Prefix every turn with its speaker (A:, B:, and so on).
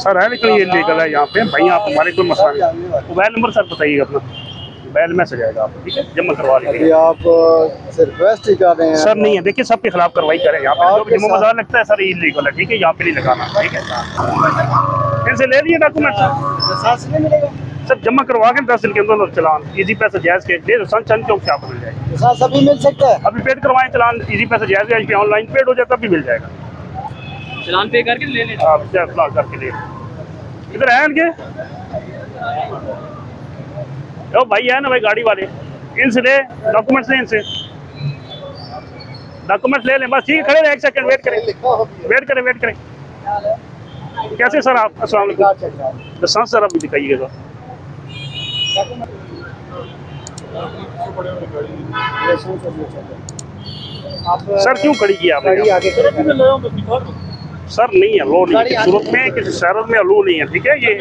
A: Sir है लेकिन ये लीगल है यहाँ पे भाई, आप हमारे कोई मसला नहीं। मोबाइल नंबर सर बताइएगा अपना, मोबाइल में से जाएगा आपको, ठीक है, जमा करवा लीजिए।
B: आप सिर्फ रिक्वेस्ट ही कर रहे हैं
A: सर नहीं है, देखिए सबके खिलाफ कार्रवाई करें यहाँ पे, जो भी जुम्मा मजाक लगता है सर ये इलीगल है, ठीक है, यहाँ पे नहीं लगाना, ठीक है। इनसे ले लिए डॉक्यूमेंट सर, जमा करवा के 10 दिन के अंदर चलान इजी पैसा जायज़ के दे, सन चौक से आपको मिल जाएगा।
B: सभी मिल सकता है,
A: अभी पेड करवाएं चलान, इजी पैसा जायज़ के ऑनलाइन पेड हो जाता भी मिल जाएगा।
C: चलान पे करके ले लें
A: आप करके ले इधर है इनके, ओ भाई है ना भाई गाड़ी वाले, इनसे ले डॉक्यूमेंट्स ले, इनसे डॉक्यूमेंट्स ले लें बस, ठीक है, खड़े रहे, 1 सेकंड वेट करें, वेट करें। कैसे सर आप? अस्सलाम वालेकुम। लाइसेंस सर अभी दिखाइएगा सर, क्यों खड़ी किया आपने? सर नहीं है, लो नहीं है सूरत में, किसी शहर में लो नहीं है, ठीक है, ये